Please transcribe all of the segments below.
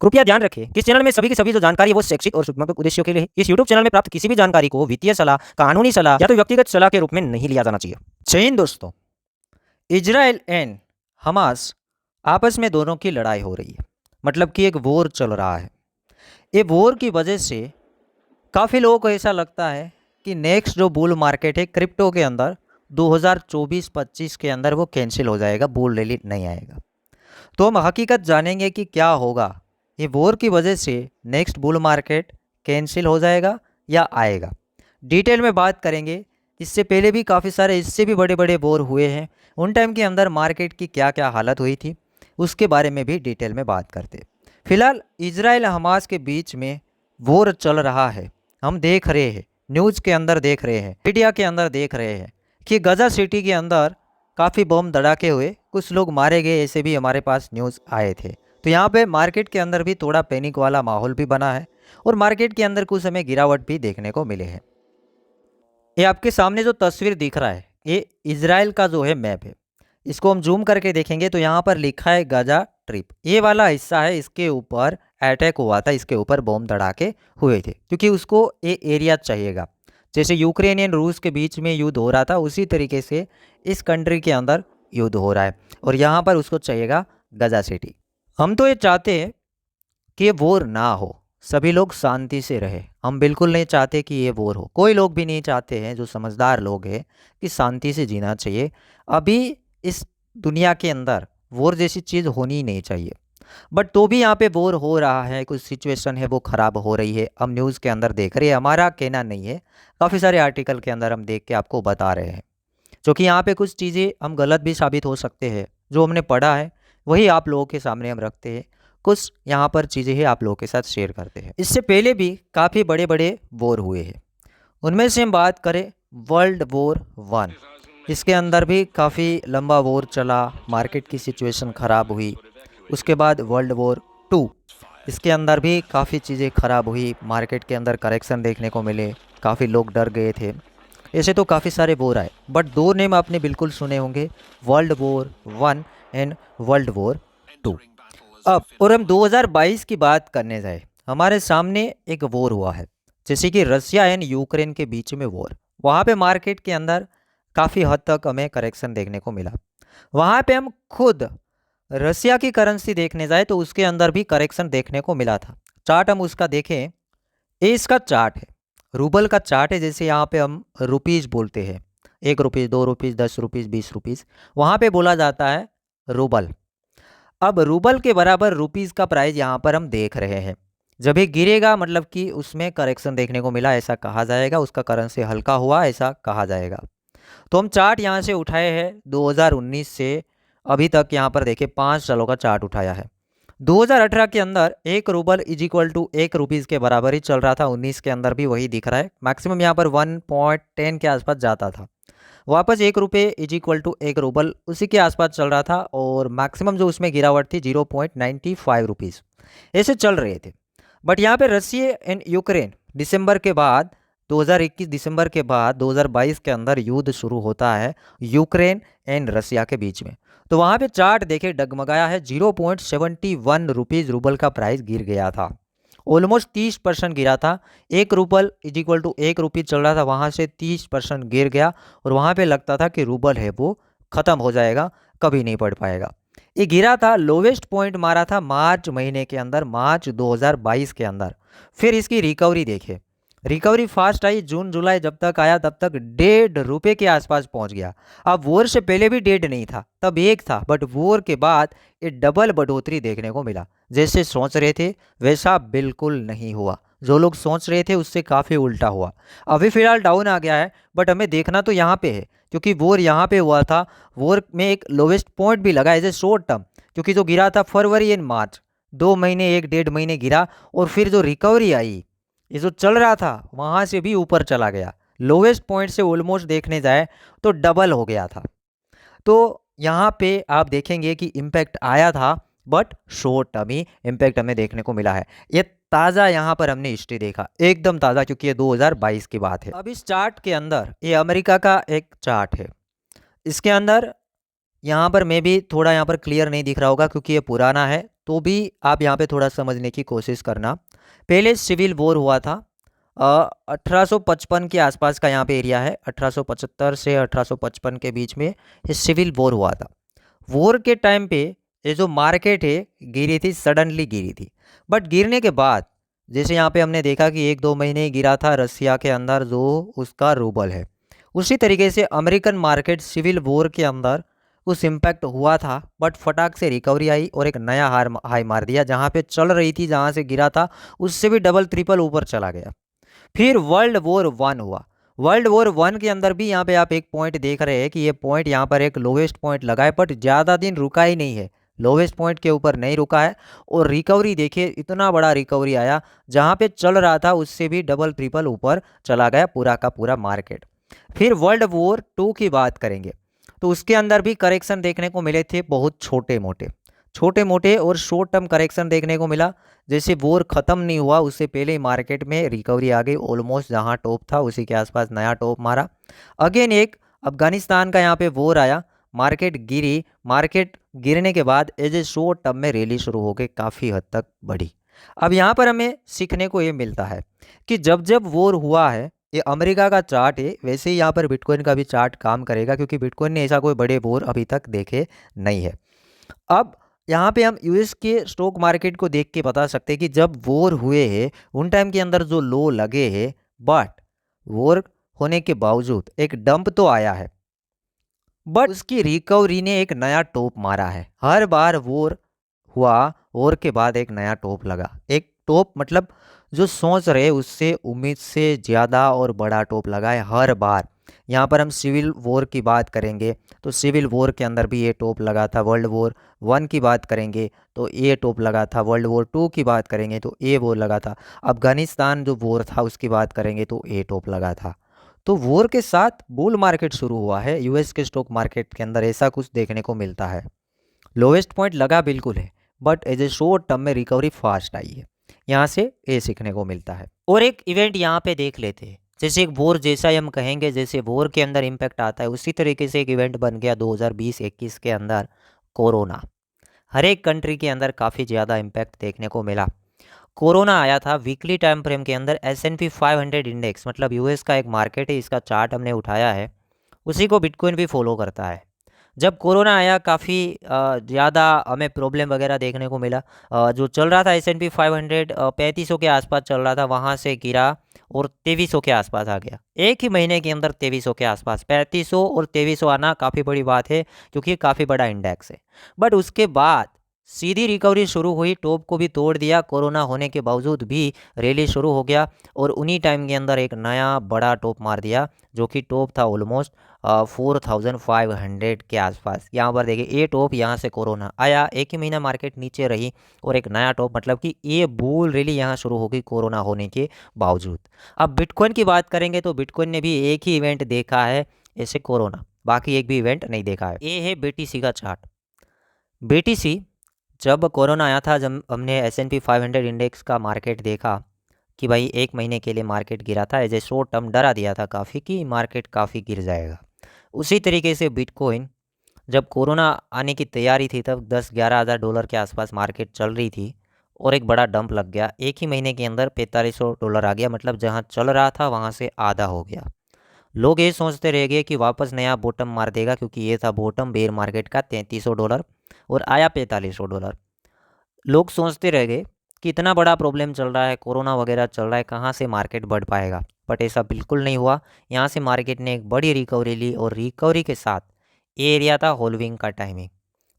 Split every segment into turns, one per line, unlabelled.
कृपया ध्यान रखें कि इस चैनल में सभी की सभी जो जानकारी है वो शैक्षिक और सूचनात्मक उद्देश्यों के लिए है। इस यूट्यूब चैनल में प्राप्त किसी भी जानकारी को वित्तीय सलाह, कानूनी सलाह या तो व्यक्तिगत सलाह के रूप में नहीं लिया जाना चाहिए। जय हिंद दोस्तों। इजराइल एंड हमास आपस में दोनों की लड़ाई हो रही है, मतलब कि एक वॉर चल रहा है। ये वॉर की वजह से काफ़ी लोगों को ऐसा लगता है कि नेक्स्ट जो बुल मार्केट है क्रिप्टो के अंदर 2024-25 के अंदर वो कैंसिल हो जाएगा, बुल रैली नहीं आएगा। तो हम हकीकत जानेंगे कि क्या होगा, ये वॉर की वजह से नेक्स्ट बुल मार्केट कैंसिल हो जाएगा या आएगा। डिटेल में बात करेंगे। इससे पहले भी काफ़ी सारे इससे भी बड़े बड़े वॉर हुए हैं, उन टाइम के अंदर मार्केट की क्या क्या हालत हुई थी उसके बारे में भी डिटेल में बात करते हैं। फिलहाल इजराइल हमास के बीच में वॉर चल रहा है। हम देख रहे हैं, न्यूज़ के अंदर देख रहे हैं, मीडिया के अंदर देख रहे हैं कि गजा सिटी के अंदर काफ़ी बम धड़ाके हुए, कुछ लोग मारे गए, ऐसे भी हमारे पास न्यूज़ आए थे। तो यहाँ पे मार्केट के अंदर भी थोड़ा पैनिक वाला माहौल भी बना है और मार्केट के अंदर कुछ हमें गिरावट भी देखने को मिले हैं। ये आपके सामने जो तस्वीर दिख रहा है ये इजराइल का जो है मैप है। इसको हम जूम करके देखेंगे तो यहाँ पर लिखा है गाजा ट्रिप, ये वाला हिस्सा है, इसके ऊपर अटैक हुआ था, इसके ऊपर बम धड़ाके हुए थे क्योंकि उसको ये एरिया चाहिएगा। जैसे यूक्रेन एंड रूस के बीच में युद्ध हो रहा था उसी तरीके से इस कंट्री के अंदर युद्ध हो रहा है और यहाँ पर उसको चाहिएगा गजा सिटी। हम तो ये चाहते हैं कि ये वॉर ना हो, सभी लोग शांति से रहे। हम बिल्कुल नहीं चाहते कि ये वॉर हो, कोई लोग भी नहीं चाहते हैं जो समझदार लोग हैं कि शांति से जीना चाहिए। अभी इस दुनिया के अंदर वॉर जैसी चीज़ होनी ही नहीं चाहिए, बट तो भी यहाँ पे वॉर हो रहा है, कुछ सिचुएशन है वो ख़राब हो रही है। हम न्यूज़ के अंदर देख रहे हैं, हमारा कहना नहीं है, काफ़ी सारे आर्टिकल के अंदर हम देख के आपको बता रहे हैं। क्योंकि यहाँ पे कुछ चीज़ें हम गलत भी साबित हो सकते हैं, जो हमने पढ़ा है वही आप लोगों के सामने हम रखते हैं, कुछ यहाँ पर चीज़ें हैं आप लोगों के साथ शेयर करते हैं। इससे पहले भी काफ़ी बड़े बड़े वॉर हुए हैं, उनमें से हम बात करें वर्ल्ड वॉर 1, इसके अंदर भी काफ़ी लंबा वॉर चला, मार्केट की सिचुएशन ख़राब हुई। उसके बाद वर्ल्ड वॉर 2, इसके अंदर भी काफ़ी चीज़ें ख़राब हुई, मार्केट के अंदर करेक्शन देखने को मिले, काफ़ी लोग डर गए थे। ऐसे तो काफ़ी सारे वॉर आए, बट दो नेम आपने बिल्कुल सुने होंगे, world war 1 and world war 2। अब और हम 2022 की बात करने जाए, हमारे सामने एक वॉर हुआ है, जैसे कि रसिया एंड यूक्रेन के बीच में वॉर। वहाँ पे मार्केट के अंदर काफ़ी हद तक हमें करेक्शन देखने को मिला। वहाँ पे हम खुद रसिया की करेंसी देखने जाए तो उसके अंदर भी करेक्शन देखने को मिला था। चार्ट हम उसका देखें, ये इसका चार्ट है, रूबल का चार्ट है। जैसे यहाँ पे हम रुपीज़ बोलते हैं, 1 रुपीज़, 2 रुपीज़, 10 रुपीज़, 20 रुपीज़, वहाँ पे बोला जाता है रूबल। अब रूबल के बराबर रुपीज़ का प्राइस यहाँ पर हम देख रहे हैं। जब ये गिरेगा मतलब कि उसमें करेक्शन देखने को मिला ऐसा कहा जाएगा, उसका करेंसी हल्का हुआ ऐसा कहा जाएगा। तो हम चार्ट यहाँ से उठाए हैं 2019 से अभी तक, यहाँ पर देखिए 5 सालों का चार्ट उठाया है। 2018 के अंदर 1 rouble is equal to 1 rupees के बराबर ही चल रहा था, 19 के अंदर भी वही दिख रहा है। मैक्सिमम यहाँ पर 1.10 के आसपास जाता था, वापस 1 रुपये इज इक्वल टू 1 रूबल उसी के आसपास चल रहा था और मैक्सिमम जो उसमें गिरावट थी 0.95 रुपीज़ ऐसे चल रहे थे। बट यहाँ पे रसिया एंड यूक्रेन दिसंबर के बाद 2021 दिसंबर के बाद 2022 के अंदर युद्ध शुरू होता है यूक्रेन एंड रसिया के बीच में। तो वहाँ पे चार्ट देखे डगमगाया है, 0.71 रुपीज़ रूबल का प्राइस गिर गया था, ऑलमोस्ट 30% गिरा था। 1 रूबल इज इक्वल टू 1 रुपये चल रहा था, वहाँ से 30% गिर गया और वहाँ पे लगता था कि रूबल है वो ख़त्म हो जाएगा, कभी नहीं बढ़ पाएगा। ये गिरा था, लोवेस्ट पॉइंट मारा था मार्च महीने के अंदर, मार्च 2022 के अंदर। फिर इसकी रिकवरी देखे, रिकवरी फास्ट आई, जून जुलाई जब तक आया तब तक 1.5 रुपये के आसपास पहुंच गया। अब वॉर से पहले भी 1.5 नहीं था, तब 1 था, बट वॉर के बाद ये डबल बढ़ोतरी देखने को मिला। जैसे सोच रहे थे वैसा बिल्कुल नहीं हुआ, जो लोग सोच रहे थे उससे काफ़ी उल्टा हुआ। अभी फिलहाल डाउन आ गया है, बट हमें देखना तो यहाँ पे है क्योंकि वॉर यहाँ पे हुआ था। वॉर में एक लोवेस्ट पॉइंट भी लगा एज ए शॉर्ट टर्म, क्योंकि जो गिरा था फरवरी एंड मार्च, 2 महीने 1 डेढ़ महीने गिरा और फिर जो रिकवरी आई, ये जो चल रहा था वहाँ से भी ऊपर चला गया, लोवेस्ट पॉइंट से ऑलमोस्ट देखने जाए तो डबल हो गया था। तो यहाँ पे आप देखेंगे कि इम्पैक्ट आया था, but short term he impact हमें देखने को मिला है। ये ताज़ा यहाँ पर हमने हिस्ट्री देखा, एकदम ताज़ा, क्योंकि ये 2022 की बात है। अब इस चार्ट के अंदर ये अमेरिका का एक चार्ट है, इसके अंदर यहाँ पर मैं भी थोड़ा यहाँ पर क्लियर नहीं दिख रहा होगा क्योंकि ये पुराना है, तो भी आप यहाँ पे थोड़ा समझने की कोशिश करना। पहले सिविल वॉर हुआ था 1855 के आसपास का यहाँ पे एरिया है। 1875 से 1855 के बीच में ये सिविल वॉर हुआ था। वॉर के टाइम पे ये जो मार्केट है गिरी थी, सडनली गिरी थी। बट गिरने के बाद जैसे यहाँ पे हमने देखा कि 1-2 महीने गिरा था रसिया के अंदर जो उसका रूबल है, उसी तरीके से अमेरिकन मार्केट सिविल वॉर के अंदर उस इम्पैक्ट हुआ था। बट फटाक से रिकवरी आई और एक नया हाई मार दिया। जहाँ पे चल रही थी, जहाँ से गिरा था, उससे भी डबल ट्रिपल ऊपर चला गया। फिर वर्ल्ड वॉर 1 हुआ। वर्ल्ड वॉर 1 के अंदर भी यहाँ पे आप एक पॉइंट देख रहे हैं कि ये पॉइंट यहाँ पर एक लोवेस्ट पॉइंट लगा है, बट ज़्यादा दिन रुका ही नहीं है, लोवेस्ट पॉइंट के ऊपर नहीं रुका है। और रिकवरी देखिए, इतना बड़ा रिकवरी आया, जहाँ पे चल रहा था उससे भी डबल ट्रिपल ऊपर चला गया पूरा का पूरा मार्केट। फिर वर्ल्ड वॉर 2 की बात करेंगे तो उसके अंदर भी करेक्शन देखने को मिले थे, बहुत छोटे मोटे और शॉर्ट टर्म करेक्शन देखने को मिला। जैसे वॉर ख़त्म नहीं हुआ उससे पहले ही मार्केट में रिकवरी आ गई, ऑलमोस्ट जहां टॉप था उसी के आसपास नया टॉप मारा। अगेन एक अफगानिस्तान का यहाँ पे वॉर आया, मार्केट गिरी। मार्केट गिरने के बाद एज ए शॉर्ट टर्म में रैली शुरू हो गई, काफ़ी हद तक बढ़ी। अब यहाँ पर हमें सीखने को ये मिलता है कि जब जब वॉर हुआ है, ये अमेरिका का चार्ट है, वैसे ही यहाँ पर बिटकॉइन का भी चार्ट काम करेगा, क्योंकि बिटकॉइन ने ऐसा कोई बड़े वॉर अभी तक देखे नहीं है। अब यहाँ पे हम यूएस के स्टॉक मार्केट को देख के बता सकते हैं कि जब वॉर हुए हैं उन टाइम के अंदर जो लो लगे हैं, बट वॉर होने के बावजूद एक डंप तो आया है, बट उसकी रिकवरी ने एक नया टॉप मारा है। हर बार वॉर हुआ, वॉर के बाद एक नया टॉप लगा। एक टॉप मतलब जो सोच रहे उससे उम्मीद से ज़्यादा और बड़ा टॉप लगा है हर बार। यहाँ पर हम सिविल वॉर की बात करेंगे तो सिविल वॉर के अंदर भी ये टॉप लगा था। वर्ल्ड वॉर 1 की बात करेंगे तो ये टॉप लगा था। वर्ल्ड वॉर 2 की बात करेंगे तो ये वॉर लगा था। अफगानिस्तान जो वॉर था उसकी बात करेंगे तो ये टॉप लगा था। तो वॉर के साथ बुल मार्केट शुरू हुआ है यूएस के स्टॉक मार्केट के अंदर, ऐसा कुछ देखने को मिलता है। लोवेस्ट पॉइंट लगा बिल्कुल है, but as a short term में रिकवरी फास्ट आई है। यहाँ से ये सीखने को मिलता है। और एक इवेंट यहाँ पे देख लेते हैं, जैसे एक वॉर जैसा ही हम कहेंगे, जैसे वॉर के अंदर इम्पैक्ट आता है उसी तरीके से एक इवेंट बन गया 2020-21 के अंदर, कोरोना। हर एक कंट्री के अंदर काफ़ी ज़्यादा इम्पैक्ट देखने को मिला। कोरोना आया था वीकली टाइम फ्रेम के अंदर। S&P 500 इंडेक्स मतलब यूएस का एक मार्केट है, इसका चार्ट हमने उठाया है, उसी को बिटकॉइन भी फॉलो करता है। जब कोरोना आया काफ़ी ज़्यादा हमें प्रॉब्लम वगैरह देखने को मिला। जो चल रहा था S&P 500 3500 के आसपास चल रहा था, वहाँ से गिरा और 2300 के आसपास आ गया। एक ही महीने के अंदर 2300 के आसपास, 3500 और 2300 आना काफ़ी बड़ी बात है, क्योंकि काफ़ी बड़ा इंडेक्स है। बट उसके बाद सीधी रिकवरी शुरू हुई, टॉप को भी तोड़ दिया। कोरोना होने के बावजूद भी रैली शुरू हो गया और उन्हीं टाइम के अंदर एक नया बड़ा टॉप मार दिया, जो कि टॉप था ऑलमोस्ट 4500 के आसपास। यहाँ पर देखिए ये टॉप, यहाँ से कोरोना आया, एक ही महीना मार्केट नीचे रही और एक नया टॉप, मतलब कि ये बुल रैली यहाँ शुरू हो गई कोरोना होने के बावजूद। अब बिटकॉइन की बात करेंगे तो बिटकॉइन ने भी एक ही इवेंट देखा है, ऐसे कोरोना, बाकी एक भी इवेंट नहीं देखा है। ये है BTC का चार्ट। BTC जब कोरोना आया था, जब हमने S&P 500 इंडेक्स का मार्केट देखा कि भाई एक महीने के लिए मार्केट गिरा था, एज ए शॉर्ट टर्म डरा दिया था काफ़ी कि मार्केट काफ़ी गिर जाएगा। उसी तरीके से बिटकॉइन जब कोरोना आने की तैयारी थी तब 10-11 हज़ार डॉलर के आसपास मार्केट चल रही थी और एक बड़ा डंप लग गया। एक ही महीने के अंदर $4500 आ गया, मतलब जहाँ चल रहा था वहाँ से आधा हो गया। लोग ये सोचते रह गए कि वापस नया बॉटम मार देगा, क्योंकि ये था बॉटम बेयर मार्केट का $3300 और आया $4500। लोग सोचते रह गए कि इतना बड़ा प्रॉब्लम चल रहा है, कोरोना वगैरह चल रहा है, कहाँ से मार्केट बढ़ पाएगा। बट ऐसा बिल्कुल नहीं हुआ। यहाँ से मार्केट ने एक बड़ी रिकवरी ली और रिकवरी के साथ ये एरिया था होल्विंग का टाइमिंग।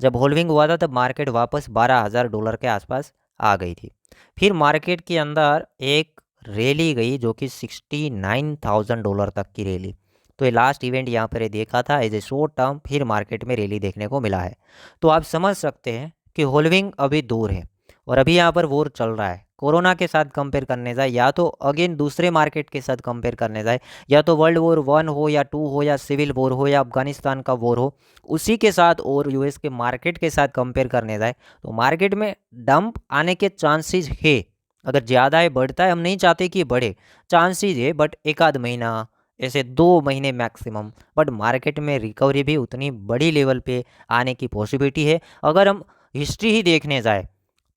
जब होल्विंग हुआ था तब मार्केट वापस $12,000 के आसपास आ गई थी। फिर मार्केट के अंदर एक रैली गई जो कि $69,000 तक की रैली। तो ये लास्ट इवेंट यहाँ पर देखा था एज ए शॉर्ट टर्म, फिर मार्केट में रैली देखने को मिला है। तो आप समझ सकते हैं कि होल्विंग अभी दूर है और अभी यहाँ पर वॉर चल रहा है। कोरोना के साथ कंपेयर करने जाए या तो अगेन दूसरे मार्केट के साथ कंपेयर करने जाए, या तो वर्ल्ड वॉर 1 हो या 2 हो या सिविल वॉर हो या अफगानिस्तान का वॉर हो, उसी के साथ और यूएस के मार्केट के साथ कंपेयर करने जाए तो मार्केट में डंप आने के चांसेस है। अगर ज़्यादा है, बढ़ता है, हम नहीं चाहते कि बढ़े, चांसेस है, बट एक आध महीना, ऐसे 2 महीने मैक्सिमम, बट मार्केट में रिकवरी भी उतनी बड़ी लेवल पे आने की पॉसिबिलिटी है। अगर हम हिस्ट्री ही देखने जाए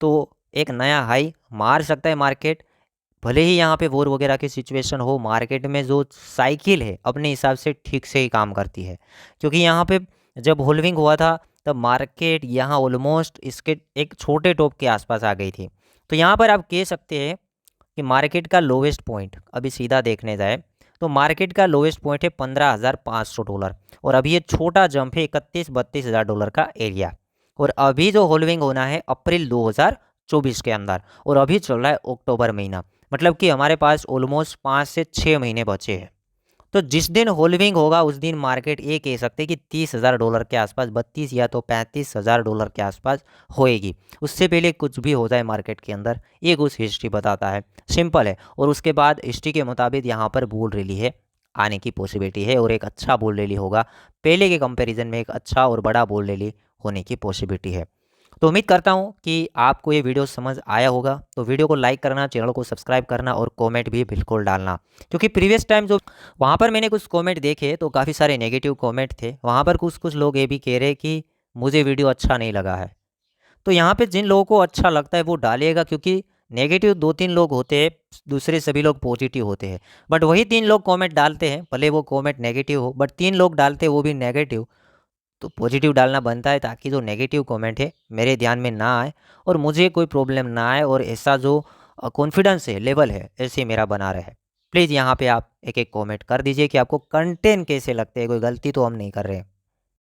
तो एक नया हाई मार सकता है मार्केट। भले ही यहाँ पे वॉर वगैरह की सिचुएशन हो, मार्केट में जो साइकिल है अपने हिसाब से ठीक से ही काम करती है। क्योंकि यहाँ पे जब होल्विंग हुआ था तब मार्केट यहाँ ऑलमोस्ट इसके एक छोटे टॉप के आसपास आ गई थी। तो यहाँ पर आप कह सकते हैं कि मार्केट का लोवेस्ट पॉइंट अभी सीधा देखने जाए तो मार्केट का लोवेस्ट पॉइंट है $15,500 और अभी ये छोटा जंप है 31-32 हज़ार डॉलर का एरिया। और अभी जो होल्विंग होना है अप्रैल 2024 के अंदर, और अभी चल रहा है अक्टूबर महीना, मतलब कि हमारे पास ऑलमोस्ट 5 से 6 महीने बचे हैं। तो जिस दिन होल्विंग होगा उस दिन मार्केट ये कह सकते हैं कि $30,000 के आसपास, 32 या तो $35,000 के आसपास होएगी। उससे पहले कुछ भी हो जाए मार्केट के अंदर, ये कुछ हिस्ट्री बताता है, सिंपल है। और उसके बाद हिस्ट्री के मुताबिक यहाँ पर बुल रैली है आने की पॉसिबिलिटी है, और एक अच्छा बुल रैली होगा, पहले के कंपैरिजन में एक अच्छा और बड़ा बुल रैली होने की पॉसिबिलिटी है। तो उम्मीद करता हूँ कि आपको ये वीडियो समझ आया होगा। तो वीडियो को लाइक करना, चैनल को सब्सक्राइब करना और कमेंट भी बिल्कुल डालना, क्योंकि प्रीवियस टाइम जो वहाँ पर मैंने कुछ कमेंट देखे तो काफ़ी सारे नेगेटिव कमेंट थे। वहाँ पर कुछ कुछ लोग ये भी कह रहे कि मुझे वीडियो अच्छा नहीं लगा है। तो यहाँ पे जिन लोगों को अच्छा लगता है वो डालिएगा, क्योंकि नेगेटिव 2-3 लोग होते हैं, दूसरे सभी लोग पॉजिटिव होते हैं। बट वही 3 लोग कमेंट डालते हैं, भले वो कमेंट नेगेटिव हो, बट 3 लोग डालते हैं वो भी नेगेटिव। तो पॉजिटिव डालना बनता है ताकि जो नेगेटिव कमेंट है मेरे ध्यान में ना आए और मुझे कोई प्रॉब्लम ना आए, और ऐसा जो कॉन्फिडेंस है, लेवल है, ऐसे मेरा बना रहे। प्लीज़ यहाँ पे आप एक एक कमेंट कर दीजिए कि आपको कंटेंट कैसे लगते हैं, कोई गलती तो हम नहीं कर रहे हैं।